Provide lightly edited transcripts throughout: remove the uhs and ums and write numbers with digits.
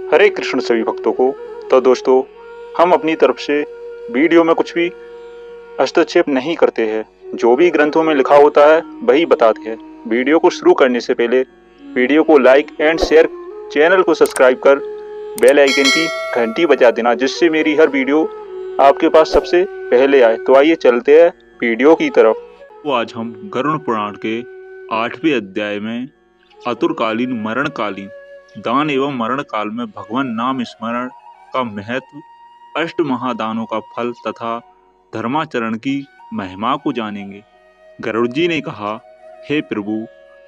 हरे कृष्ण सभी भक्तों को। तो दोस्तों, हम अपनी तरफ से वीडियो में कुछ भी हस्तक्षेप नहीं करते हैं। जो भी ग्रंथों में लिखा होता है वही बताते हैं। वीडियो को शुरू करने से पहले वीडियो को लाइक एंड शेयर, चैनल को सब्सक्राइब कर बेल आइकन की घंटी बजा देना, जिससे मेरी हर वीडियो आपके पास सबसे पहले आए। तो आइए चलते हैं वीडियो की तरफ। तो आज हम गरुड़ पुराण के 8वें अध्याय में आतुरकालीन मरणकालीन दान एवं मरण काल में भगवान नाम स्मरण का महत्व, अष्ट महादानों का फल तथा धर्माचरण की महिमा को जानेंगे। गरुड़ जी ने कहा, हे प्रभु,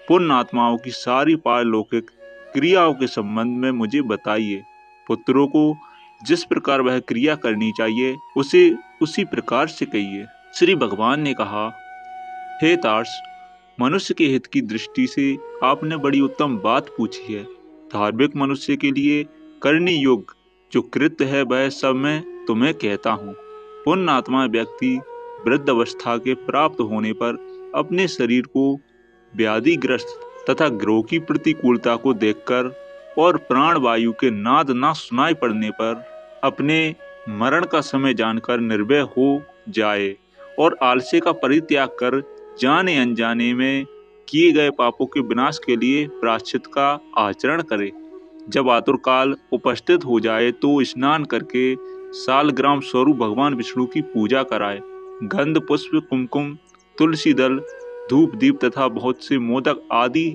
पुण्य आत्माओं की सारी पारलौकिक क्रियाओं के संबंध में मुझे बताइए। पुत्रों को जिस प्रकार वह क्रिया करनी चाहिए उसे उसी प्रकार से कहिए। श्री भगवान ने कहा, हे तार्स, मनुष्य के हित की दृष्टि से आपने बड़ी उत्तम बात पूछी है। धार्मिक मनुष्य के लिए करने योग्य जो कृत्य है वह सब मैं तुम्हें कहता हूँ। पुण्य आत्मा व्यक्ति वृद्ध अवस्था के प्राप्त होने पर अपने शरीर को व्याधिग्रस्त तथा ग्रह की प्रतिकूलता को देखकर और प्राण वायु के नाद ना सुनाई पड़ने पर अपने मरण का समय जानकर निर्भय हो जाए और आलस्य का परित्याग कर जाने अनजाने में किए गए पापों के विनाश के लिए प्रायश्चित का आचरण करे। जब आतुरकाल उपस्थित हो जाए तो स्नान करके सालग्राम स्वरूप भगवान विष्णु की पूजा कराए। गंध, पुष्प, कुमकुम, तुलसी दल, धूप दीप तथा बहुत से मोदक आदि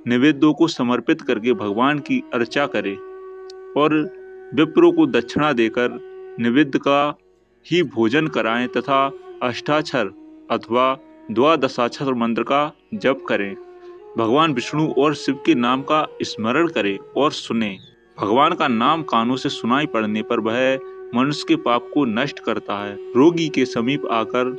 नैवेद्यों को समर्पित करके भगवान की अर्चा करे और विप्रों को दक्षिणा देकर निवेद्य का ही भोजन कराएं तथा अष्टाक्षर अथवा द्वादशाक्षर मंत्र का जप करें। भगवान विष्णु और शिव के नाम का स्मरण करें और सुने। भगवान का नाम कानों से सुनाई पड़ने पर वह मनुष्य के पाप को नष्ट करता है। रोगी के समीप आकर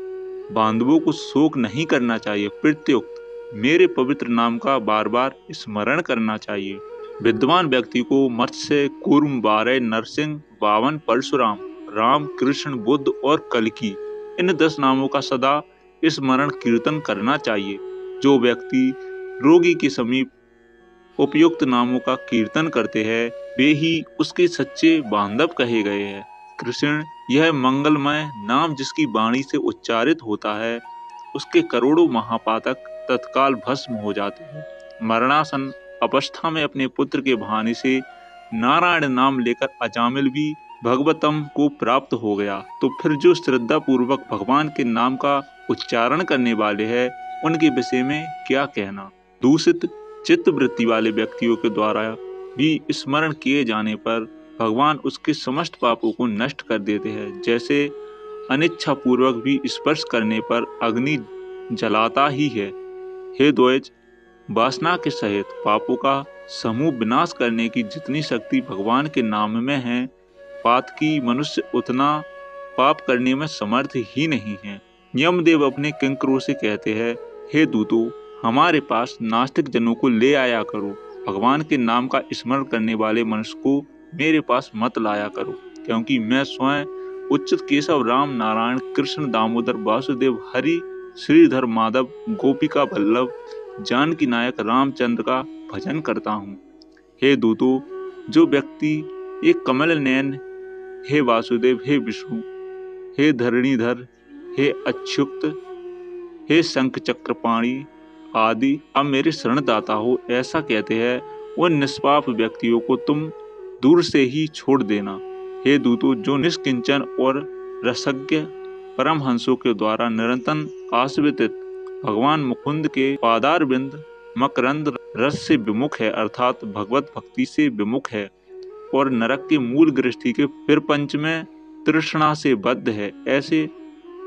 बांधवों को शोक नहीं करना चाहिए। प्रत्युक्त मेरे पवित्र नाम का बार बार स्मरण करना चाहिए। विद्वान व्यक्ति को मत्स्य, कूर्म, बारह, नरसिंह, बावन, परशुराम, राम, कृष्ण, बुद्ध और कल्कि, इन 10 नामों का सदा स्मरण कीर्तन करना चाहिए। जो व्यक्ति रोगी के समीप उपयुक्त नामों का कीर्तन करते हैं वे ही उसके सच्चे बांधव कहे गए हैं। कृष्ण, यह मंगलमय नाम जिसकी वाणी से उच्चारित होता है उसके करोड़ों महापातक तत्काल भस्म हो जाते हैं। मरणासन अवस्था में अपने पुत्र के बहाने से नारायण नाम लेकर अजामिल भी भगवतम को प्राप्त हो गया। तो फिर जो श्रद्धा पूर्वक भगवान के नाम का उच्चारण करने वाले हैं उनके विषय में क्या कहना। दूषित चित्त वृत्ति वाले व्यक्तियों के द्वारा भी स्मरण किए जाने पर भगवान उसके समस्त पापों को नष्ट कर देते हैं। जैसे अनिच्छा पूर्वक भी स्पर्श करने पर अग्नि जलाता ही है। हे द्वैज, वासना के सहित पापों का समूह विनाश करने की जितनी शक्ति भगवान के नाम में है, पातकी मनुष्य उतना पाप करने में समर्थ ही नहीं है। यमदेव अपने किंकरों से कहते हैं, हे दूतों, हमारे पास नास्तिक जनों को ले आया करो। भगवान के नाम का स्मरण करने वाले मनुष्य को मेरे पास मत लाया करो, क्योंकि मैं स्वयं उच्चित केशव, राम, नारायण, कृष्ण, दामोदर, वासुदेव, हरि, श्रीधर, माधव, गोपिका वल्लभ, जानकी नायक रामचंद्र का भजन करता हूँ। हे दूतों, जो व्यक्ति एक कमल नयन, हे वासुदेव, हे विष्णु, हे धरणीधर, हे अच्युत, हे शंख चक्रपाणी आदि अब मेरे शरणदाता हो, ऐसा कहते हैं, उन निष्पाप व्यक्तियों को तुम दूर से ही छोड़ देना। हे दूतों, जो निष्किंचन और रसज्ञ परमहंसों के द्वारा निरंतर आस्वादित भगवान मुकुंद के पादारविंद मकरंद रस से विमुख है, अर्थात भगवत भक्ति से विमुख है और नरक के मूल गृहस्थी के प्रपंच में तृष्णा से बद्ध है, ऐसे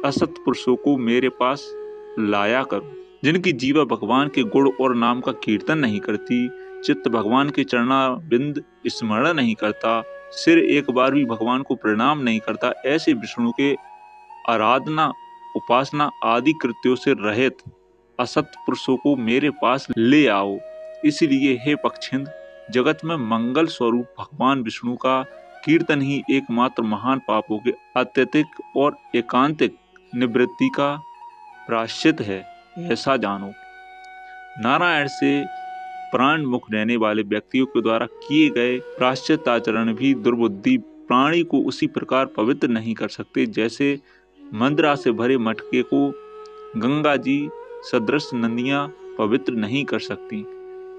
असत पुरुषों को मेरे पास लाया करो। जिनकी जीवा भगवान के गुण और नाम का कीर्तन नहीं करती, चित्त भगवान के चरणाबिंद स्मरण नहीं करता, सिर एक बार भी भगवान को प्रणाम नहीं करता, ऐसे विष्णु के आराधना, उपासना आदि कृत्यों से रहित असत पुरुषों को मेरे पास ले आओ। इसलिए हे पक्षिंद, जगत में मंगल स्वरूप भगवान विष्णु का कीर्तन ही एकमात्र महान पापों के अत्यधिक और एकांतिक निवृत्ति का प्रायश्चित है, ऐसा जानो। नारायण से प्राण मुख रहने वाले व्यक्तियों के द्वारा किए गए प्रायश्चित्ताचरण भी दुर्बुद्धि प्राणी को उसी प्रकार पवित्र नहीं कर सकते जैसे मंद्रा से भरे मटके को गंगा जी सदृश नदियां पवित्र नहीं कर सकती।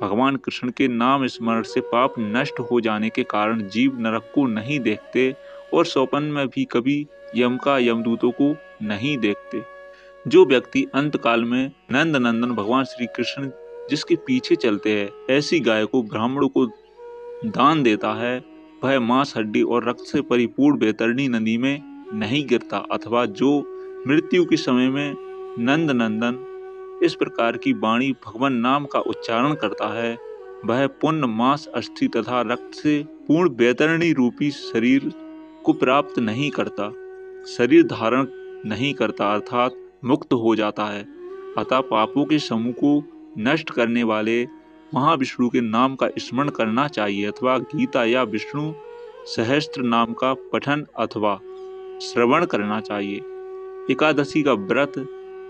भगवान कृष्ण के नाम स्मरण से पाप नष्ट हो जाने के कारण जीव नरक को नहीं देखते और स्वप्न में भी कभी यम का यमदूतों को नहीं देखते। जो व्यक्ति अंत काल में नंद नंदन भगवान श्री कृष्ण जिसके पीछे चलते हैं ऐसी गाय को ब्राह्मणों को दान देता है वह मांस हड्डी और रक्त से परिपूर्ण बैतरणी नदी में नहीं गिरता, अथवा जो मृत्यु के समय में नंद नंदन इस प्रकार की वाणी भगवान नाम का उच्चारण करता है वह पुण्य मांस अस्थि तथा रक्त से पूर्ण बैतरणी रूपी शरीर को प्राप्त नहीं करता, शरीर धारण नहीं करता अर्थात मुक्त हो जाता है। अतः पापों के समूह को नष्ट करने वाले महाविष्णु के नाम का स्मरण करना चाहिए अथवा गीता या विष्णु सहस्त्र नाम का पठन अथवा श्रवण करना चाहिए। एकादशी का व्रत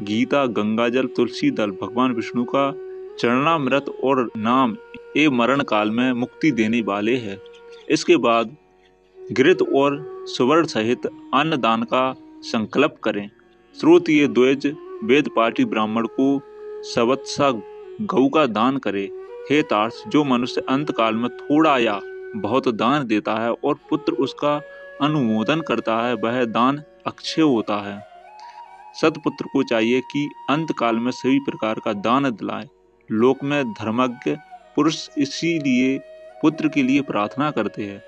गीता गंगाजल तुलसी दल भगवान विष्णु का चरणामृत और नाम ये मरण काल में मुक्ति देने वाले हैं। इसके बाद घृत और सुवर्ण सहित अन्न दान का संकल्प करें। श्रोत्रिय द्विज वेद पाठी ब्राह्मण को सवत्सा गौ का दान करे। हे तार्स, जो मनुष्य अंत काल में थोड़ा या बहुत दान देता है और पुत्र उसका अनुमोदन करता है वह दान अक्षय होता है। सतपुत्र को चाहिए कि अंत काल में सभी प्रकार का दान दिलाए। लोक में धर्मज्ञ पुरुष इसीलिए पुत्र के लिए प्रार्थना करते हैं।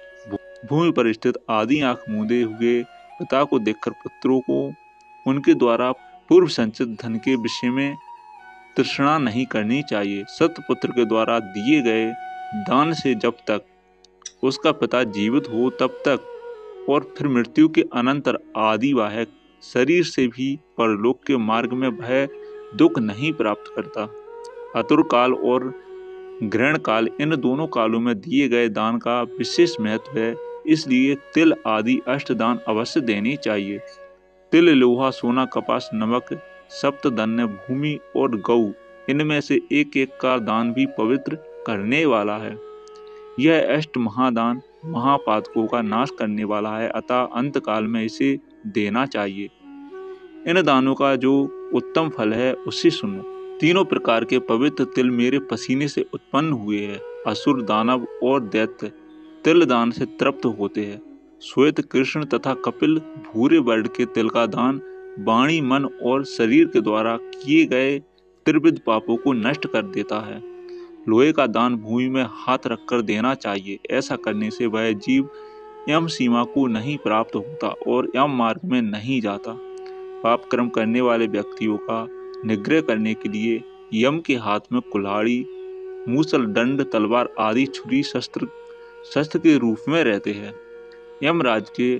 भूमि पर स्थित आदि आंख मूंदे हुए पिता को देखकर पुत्रों को उनके द्वारा पूर्व संचित धन के विषय में तृष्णा नहीं करनी चाहिए। सतपुत्र के द्वारा दिए गए दान से जब तक उसका पिता जीवित हो तब तक और फिर मृत्यु के अनंतर आदि वाहक शरीर से भी परलोक के मार्ग में भय दुख नहीं प्राप्त करता। अतुर काल और ग्रहण काल इन दोनों कालों में दिए गए दान का विशेष महत्व है, इसलिए तिल आदि अष्टदान अवश्य देने चाहिए। तिल लोहा सोना कपास नमक सप्तधन्य भूमि और गौ इनमें से एक एक का दान भी पवित्र करने वाला है। यह अष्ट महादान महापातकों का नाश करने वाला है, अतः अंत काल में इसे देना चाहिए। इन दानों का जो उत्तम फल है उसे सुनो। तीनों प्रकार के पवित्र तिल मेरे पसीने से उत्पन्न हुए हैं। असुर दानव और दैत्य तिल दान से तृप्त होते हैं। श्वेत कृष्ण तथा कपिल भूरे वर्ण के तिल का दान वाणी मन और शरीर के द्वारा किए गए त्रिविध पापों को नष्ट कर देता है। लोहे का दान भूमि में हाथ रखकर देना चाहिए। ऐसा करने से वह जीव यम सीमा को नहीं प्राप्त होता और यम मार्ग में नहीं जाता। पाप कर्म करने वाले व्यक्तियों का निग्रह करने के लिए यम के हाथ में कुल्हाड़ी मूसल दंड तलवार आदि छुरी शस्त्र के रूप में रहते हैं। यमराज के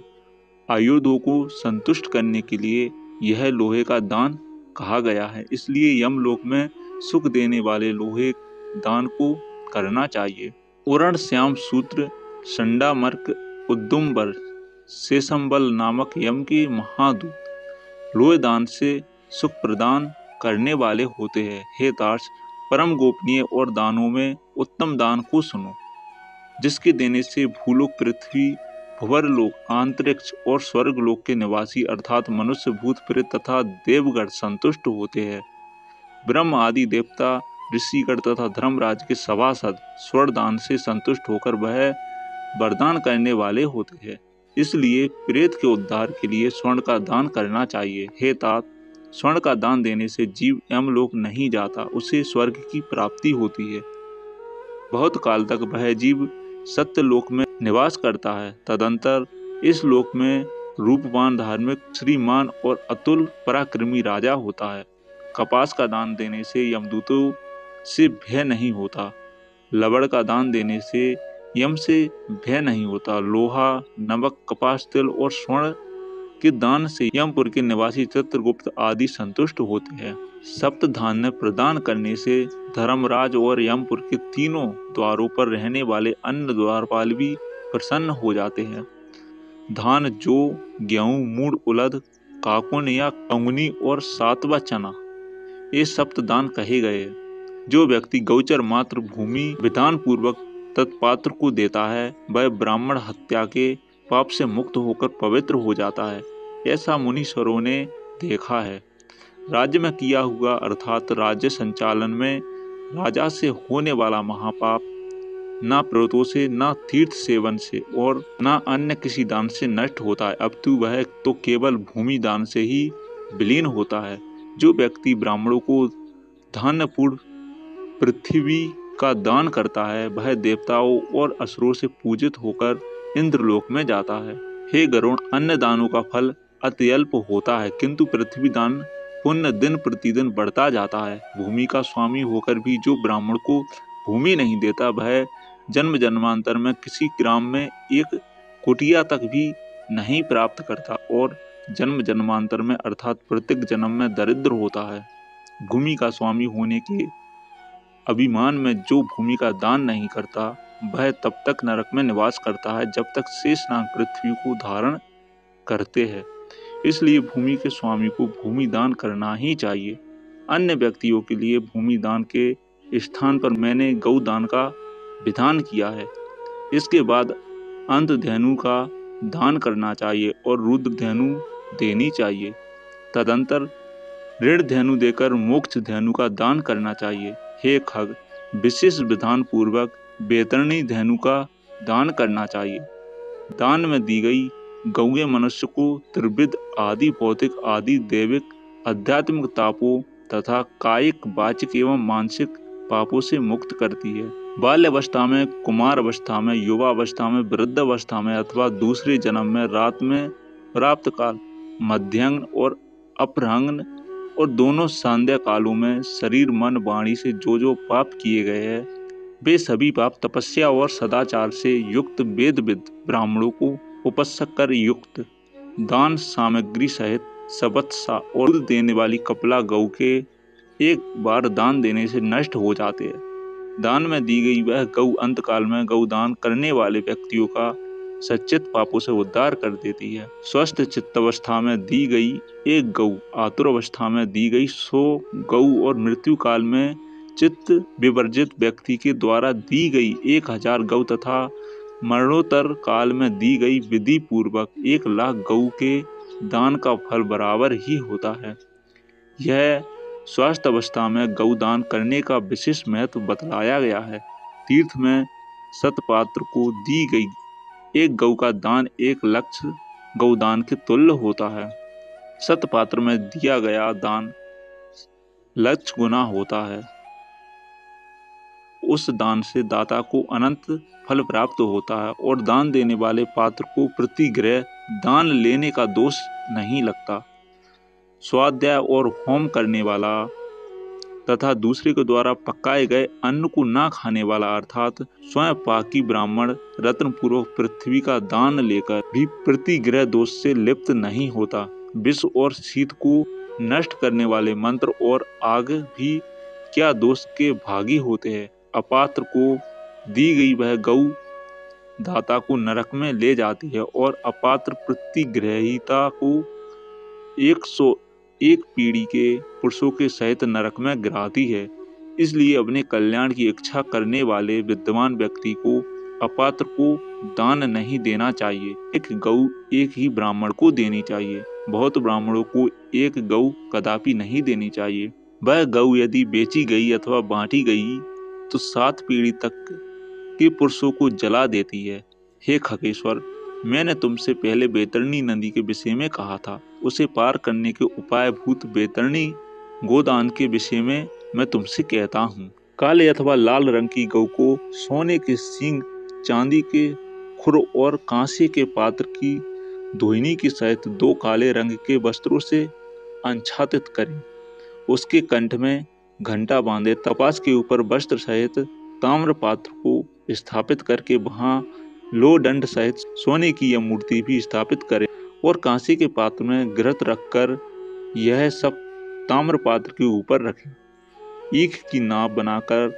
आयुधों को संतुष्ट करने के लिए यह लोहे का दान कहा गया है, इसलिए यमलोक में सुख देने वाले लोहे दान को करना चाहिए। उरण श्याम सूत्र संडामर्क उद्दुम्बर शेषम्बल नामक यम के महादूत लोहे दान से सुख प्रदान करने वाले होते हैं। हे तार्स, परम गोपनीय और दानों में उत्तम दान को सुनो, जिसके देने से भूलोक पृथ्वी भुवरलोक अंतरिक्ष और स्वर्गलोक के निवासी अर्थात मनुष्य भूत प्रेत तथा देवगण संतुष्ट होते हैं। ब्रह्म आदि देवता ऋषिगण तथा धर्मराज के सभासद स्वर्ण दान से संतुष्ट होकर वह वरदान करने वाले होते हैं। इसलिए प्रेत के उद्धार के लिए स्वर्ण का दान करना चाहिए। हे तात, स्वर्ण का दान देने से जीव यमलोक नहीं जाता, उसे स्वर्ग की प्राप्ति होती है। बहुत काल तक वह जीव सत्य लोक में निवास करता है। तदंतर इस लोक में रूपवान धार्मिक श्रीमान और अतुल पराक्रमी राजा होता है। कपास का दान देने से यमदूतों से भय नहीं होता। लवण का दान देने से यम से भय नहीं होता। लोहा नमक कपास तिल और स्वर्ण के दान से यमपुर के निवासी चित्रगुप्त आदि संतुष्ट होते हैं। सप्त धान्य प्रदान करने से धर्मराज और यमपुर के तीनों द्वारों पर रहने वाले अन्य द्वारपाल भी प्रसन्न हो जाते हैं। धान जो गेहूं मूढ़ उड़द काकुन या कंगनी और सातवा चना ये सप्त दान कहे गए। जो व्यक्ति गौचर मात्र भूमि विधान पूर्वक तत्पात्र को देता है वह ब्राह्मण हत्या के पाप से मुक्त होकर पवित्र हो जाता है। ऐसा मुनीश्वरों ने देखा है। राज्य में किया हुआ अर्थात राज्य संचालन में राजा से होने वाला महापाप ना व्रतों से, ना तीर्थ सेवन से और ना अन्य किसी दान से नष्ट होता है, अपितु वह तो केवल भूमि दान से ही विलीन होता है। जो व्यक्ति ब्राह्मणों को धान्यपूर्ण पृथ्वी का दान करता है वह देवताओं और असुरों से पूजित होकर इंद्रलोक में जाता है। हे गरुण, अन्य दानों का फल अत्यल्प होता है किंतु पृथ्वी दान पुण्य दिन प्रतिदिन बढ़ता जाता है। भूमि का स्वामी होकर भी जो ब्राह्मण को भूमि नहीं देता वह जन्म जन्मांतर में किसी ग्राम में एक कुटिया तक भी नहीं प्राप्त करता और जन्म जन्मांतर में अर्थात प्रत्येक जन्म में दरिद्र होता है। भूमि का स्वामी होने के अभिमान में जो भूमि का दान नहीं करता वह तब तक नरक में निवास करता है जब तक शेषनाग पृथ्वी को धारण करते हैं। इसलिए भूमि के स्वामी को भूमि दान करना ही चाहिए। अन्य व्यक्तियों के लिए भूमि दान के स्थान पर मैंने गौ दान का विधान किया है। इसके बाद अंत धेनु का दान करना चाहिए और रुद्र धेनु देनी चाहिए। तदंतर ऋण धेनु देकर मोक्ष धेनु का दान करना चाहिए। हे खग, विशेष विधान पूर्वक बेतरणी धेनु का दान करना चाहिए। दान में दी गई गौएं मनुष्य को त्रिविध आदि भौतिक आदि दैविक आध्यात्मिक तापों तथा कायिक वाचिक एवं मानसिक पापों से मुक्त करती है। बाल्यावस्था में, कुमार अवस्था में, युवा अवस्था में, वृद्ध अवस्था में अथवा दूसरे जन्म में, रात में, प्राप्त काल, मध्याह्न और अपराह्न और दोनों संध्या कालों में शरीर मन वाणी से जो पाप किए गए हैं वे सभी पाप तपस्या और सदाचार से युक्त वेदविद ब्राह्मणों को उपस्क कर युक्त दान सामग्री सहित सबत्सा और दूध देने वाली कपला गौ के एक बार दान देने से नष्ट हो जाते हैं। दान में दी गई वह गौ अंतकाल में गौ दान करने वाले व्यक्तियों का सच्चित पापों से उद्धार कर देती है। स्वस्थ चित्तावस्था में दी गई एक गौ, आतुर अवस्था में दी गई 100 गौ और मृत्यु काल में चित्त विवर्जित व्यक्ति के द्वारा दी गई 1000 गौ तथा मरणोत्तर काल में दी गई विधि पूर्वक 1,00,000 गौ के दान का फल बराबर ही होता है। यह स्वास्थ्य अवस्था में गौ दान करने का विशेष महत्व बतलाया गया है। तीर्थ में सतपात्र को दी गई एक गौ का दान 1 लक्ष गौदान के तुल्य होता है। सतपात्र में दिया गया दान लक्ष गुना होता है। उस दान से दाता को अनंत फल प्राप्त होता है और दान देने वाले पात्र को प्रतिग्रह दान लेने का दोष नहीं लगता। स्वाध्याय और होम करने वाला तथा दूसरे के द्वारा पकाए गए अन्न को ना खाने वाला अर्थात स्वयं पाकी ब्राह्मण रत्न पूर्वक पृथ्वी का दान लेकर भी प्रतिग्रह दोष से लिप्त नहीं होता। विष और शीत को नष्ट करने वाले मंत्र और आग भी क्या दोष के भागी होते हैं। अपात्र को दी गई वह गौ दाता को नरक में ले जाती है और अपात्र प्रतिग्रहिता को 101 पीढ़ी के पुरुषों के सहित नरक में गिराती है। इसलिए अपने कल्याण की इच्छा करने वाले विद्वान व्यक्ति को अपात्र को दान नहीं देना चाहिए। एक गौ एक ही ब्राह्मण को देनी चाहिए। बहुत ब्राह्मणों को एक गौ कदापि नहीं देनी चाहिए। वह गौ यदि बेची गई अथवा बांटी गई तो 7 पीढ़ी तक के पुरुषों को जला देती है। हे खगेश्वर, मैंने तुमसे पहले बैतरणी नदी के विषय में कहा था। उसे पार करने के उपाय भूत बैतरणी गोदान के विषय में मैं तुमसे कहता हूँ। काले अथवा लाल रंग की गौ को सोने के सींग, चांदी के खुर और कांसे के पात्र की धोइनी के सहित 2 काले रंग के वस्त्रों से आच्छादित करें। उसके कंठ में घंटा बांधे, तपास के ऊपर वस्त्र सहित ताम्र पात्र को स्थापित करके वहां लो दंड सहित सोने की यह मूर्ति भी स्थापित करें और कांसे के पात्र में घृत रखकर यह सब ताम्र पात्र के ऊपर रखें। ईख की नाव बनाकर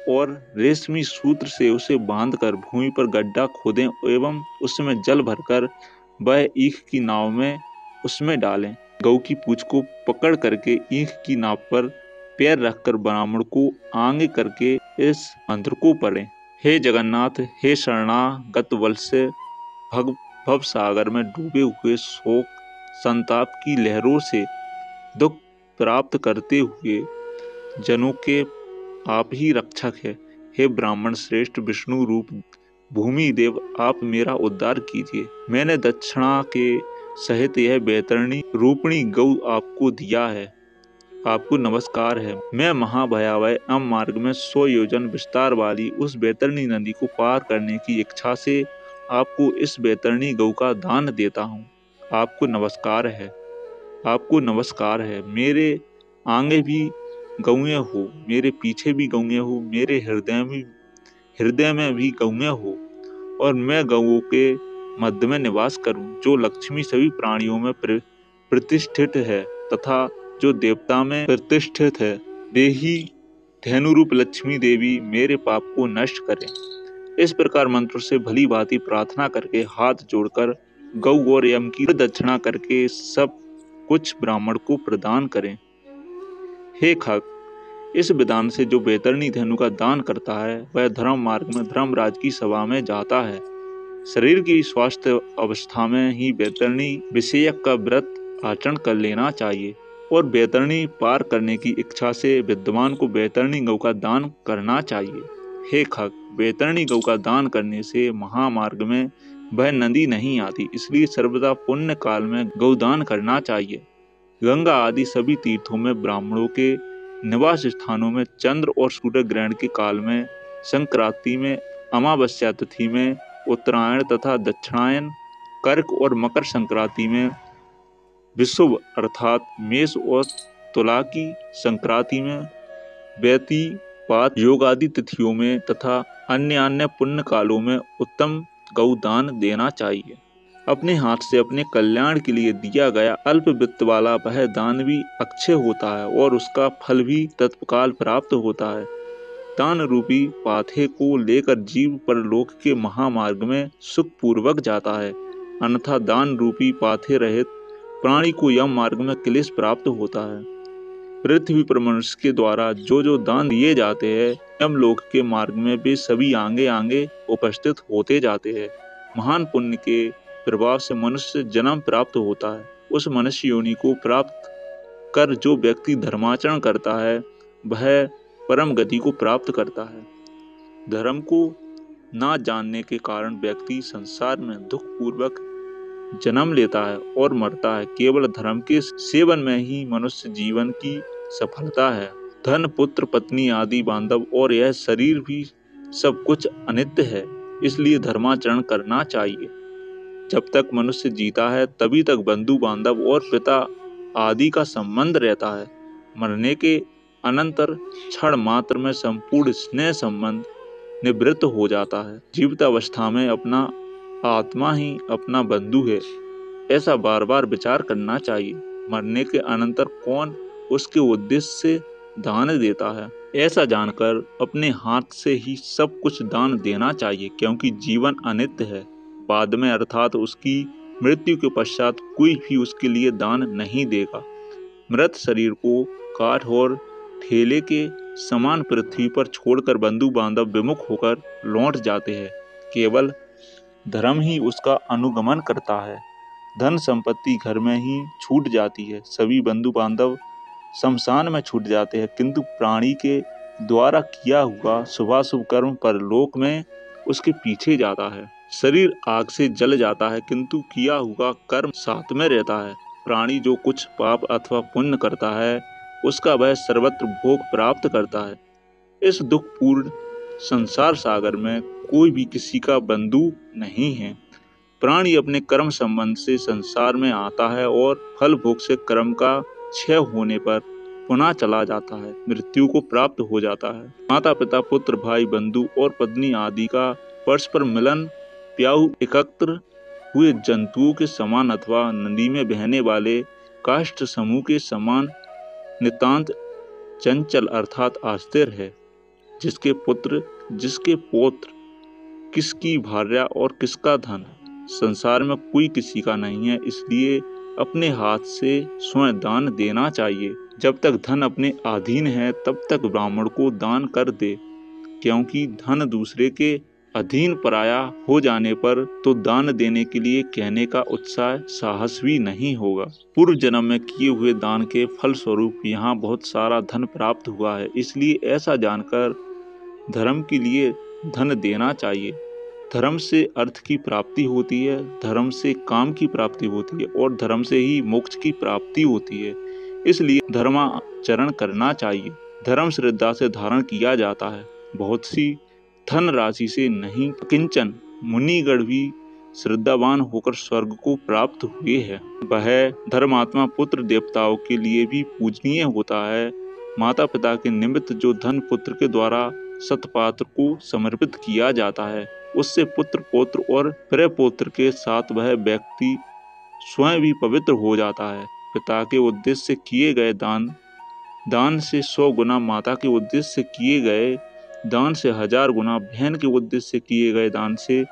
और रेशमी सूत्र से उसे बांधकर भूमि पर गड्ढा खोदें एवं उसमें जल भरकर वह ईख की नाव में उसमें डालें। गौ की पूंछ को पकड़ करके ईख की नाव पर पैर रखकर ब्राह्मण को आगे करके इस मंत्र को पढ़ें। हे जगन्नाथ, हे शरणागत वत्स्य, भव सागर में डूबे हुए शोक संताप की लहरों से दुख प्राप्त करते हुए जनों के आप ही रक्षक है। हे ब्राह्मण श्रेष्ठ विष्णु रूप भूमि देव, आप मेरा उद्धार कीजिए। मैंने दक्षिणा के सहित यह बैतरणी रूपणी गौ आपको दिया है, आपको नमस्कार है। मैं महाभयावह अम मार्ग में 100 योजन विस्तार वाली उस बैतरणी नदी को पार करने की इच्छा से आपको इस बैतरणी गौ का दान देता हूँ। आपको नमस्कार है, आपको नमस्कार है। मेरे आगे भी गौएं हो, मेरे पीछे भी गौएं हो, मेरे हृदय में भी गौएं हो, और मैं गौओं के मध्य में निवास करूं। जो लक्ष्मी सभी प्राणियों में प्रतिष्ठित है तथा जो देवता में प्रतिष्ठित है, वे ही धेनु रूप लक्ष्मी देवी मेरे पाप को नष्ट करें। इस प्रकार मंत्र से भली भांति प्रार्थना करके हाथ जोड़कर गौ और यम की दक्षिणा करके सब कुछ ब्राह्मण को प्रदान करें। हे खग, इस विधान से जो बैतरणी धेनु का दान करता है वह धर्म मार्ग में धर्मराज की सभा में जाता है। शरीर की स्वास्थ्य अवस्था में ही बैतरणी विषयक का व्रत आचरण कर लेना चाहिए और बैतरणी पार करने की इच्छा से विद्वान को बैतरणी गौ का दान करना चाहिए। हे खग, बैतरणी गौ का दान करने से महामार्ग में वह नदी नहीं आती, इसलिए सर्वदा पुण्य काल में गौदान करना चाहिए। गंगा आदि सभी तीर्थों में, ब्राह्मणों के निवास स्थानों में, चंद्र और सूर्य ग्रहण के काल में, संक्रांति में, अमावस्या तिथि में, उत्तरायण तथा दक्षिणायन, कर्क और मकर संक्रांति में, विषुव अर्थात मेष और तुला की संक्रांति में, व्यतिपात योग आदि तिथियों में तथा अन्य पुण्य कालों में उत्तम गौदान देना चाहिए। अपने हाथ से अपने कल्याण के लिए दिया गया अल्प वित्त वाला वह दान भी अक्षय होता है और उसका फल भी तत्काल प्राप्त होता है। दान रूपी पाथे को लेकर जीव परलोक के महामार्ग में सुख पूर्वक जाता है, अन्यथा दान रूपी पाथे रहित प्राणी को यम मार्ग में क्लेश प्राप्त होता है। पृथ्वी पर मनुष्य के द्वारा जो जो दान दिए जाते हैं, यमलोक के मार्ग में वे सभी आगे आगे उपस्थित होते जाते हैं। महान पुण्य के प्रभाव से मनुष्य जन्म प्राप्त होता है। उस मनुष्य योनि को प्राप्त कर जो व्यक्ति धर्माचरण करता है वह परम गति को प्राप्त करता है। धर्म को ना जानने के कारण व्यक्ति संसार में दुख पूर्वक जन्म लेता है और मरता है। केवल धर्म के सेवन में ही मनुष्य जीवन की सफलता है। धन, पुत्र, पत्नी आदि बांधव और यह शरीर भी सब कुछ अनित्य है, इसलिए धर्माचरण करना चाहिए। जब तक मनुष्य जीता है तभी तक बंधु बांधव और पिता आदि का संबंध रहता है। मरने के अनंतर क्षण मात्र में संपूर्ण स्नेह संबंध निवृत्त हो जाता है। जीवित अवस्था में अपना आत्मा ही अपना बंधु है, ऐसा बार बार विचार करना चाहिए। मरने के अनंतर कौन उसके उद्देश्य से दान देता है, ऐसा जानकर अपने हाथ से ही सब कुछ दान देना चाहिए, क्योंकि जीवन अनित्य है। बाद में अर्थात उसकी मृत्यु के पश्चात कोई भी उसके लिए दान नहीं देगा। मृत शरीर को काठ और ठेले के समान पृथ्वी पर छोड़कर बंधु बांधव विमुख होकर लौट जाते हैं। केवल धर्म ही उसका अनुगमन करता है। धन संपत्ति घर में ही छूट जाती है, सभी बंधु बांधव शमशान में छूट जाते हैं, किंतु प्राणी के द्वारा किया हुआ शुभाशुभ कर्म परलोक में उसके पीछे जाता है। शरीर आग से जल जाता है, किंतु किया हुआ कर्म साथ में रहता है। प्राणी जो कुछ पाप अथवा पुण्य करता है उसका वह सर्वत्र भोग प्राप्त करता है। इस दुखपूर्ण संसार सागर में कोई भी किसी का बंधु नहीं है। प्राणी अपने कर्म संबंध से संसार में आता है और फल भोग से कर्म का क्षय होने पर पुनः चला जाता है, मृत्यु को प्राप्त हो जाता है। माता पिता, पुत्र, भाई, बंधु और पत्नी आदि का परस्पर मिलन, प्याऊ एकत्र हुए जंतुओं के समान अथवा नदी में बहने वाले काष्ठ समूह के समान नितांत चंचल अर्थात अस्थिर है। जिसके पुत्र, जिसके पौत्र, किसकी भार्या और किसका धन, संसार में कोई किसी का नहीं है, इसलिए अपने हाथ से स्वयं दान देना चाहिए। जब तक धन अपने अधीन है तब तक ब्राह्मण को दान कर दे, क्योंकि धन दूसरे के अधीन पराया हो जाने पर तो दान देने के लिए कहने का उत्साह साहस भी नहीं होगा। पूर्व जन्म में किए हुए दान के फल स्वरूप यहाँ बहुत सारा धन प्राप्त हुआ है, इसलिए ऐसा जानकर धर्म के लिए धन देना चाहिए। धर्म से अर्थ की प्राप्ति होती है, धर्म से काम की प्राप्ति होती है और धर्म से ही मोक्ष की प्राप्ति होती है। इसलिए धर्माचरण करना चाहिए। धर्म श्रद्धा से धारण किया जाता है। बहुत सी धन राशि से नहीं, किंचन मुनिगण भी श्रद्धावान होकर स्वर्ग को प्राप्त हुए हैं। वह धर्मात्मा पुत्र देवताओं के लिए भी पूजनीय होता है। माता पिता के निमित्त जो धन पुत्र के द्वारा सतपात्र को समर्पित किया जाता है, उससे पुत्र पौत्र और प्रपौत्र के साथ वह व्यक्ति स्वयं भी पवित्र हो जाता है। पिता के उद्देश्य से किए गए दान से 100 गुना, माता के उद्देश्य से किए गए दान से 1000 गुना, बहन के उद्देश्य से किए गए दान से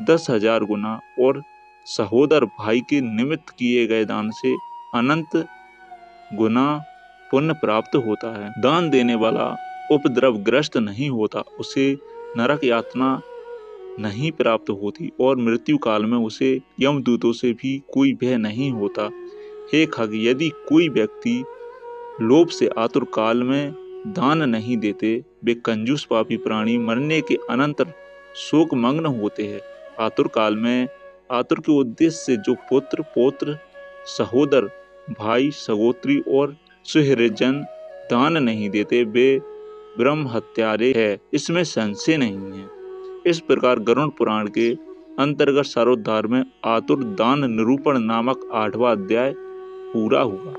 10,000 गुना और सहोदर भाई के निमित्त किए गए दान से अनंत गुना पुण्य प्राप्त होता है। दान देने वाला उपद्रवग्रस्त नहीं होता, उसे नरक यातना नहीं प्राप्त होती और मृत्यु काल में उसे यमदूतों से भी कोई भय नहीं होता। हे खग, यदि कोई व्यक्ति लोभ से आतुर काल में दान नहीं देते, वे कंजूस पापी प्राणी मरने के अनंतर शोक मग्न होते हैं। आतुर काल में आतुर के उद्देश्य से जो पुत्र पौत्र सहोदर भाई सगोत्री और सुहृदजन दान नहीं देते, वे ब्रह्म हत्यारे है, इसमें संशय नहीं है। इस प्रकार गरुड़ पुराण के अंतर्गत सारोद्धार में आतुर दान निरूपण नामक 8वां अध्याय पूरा हुआ।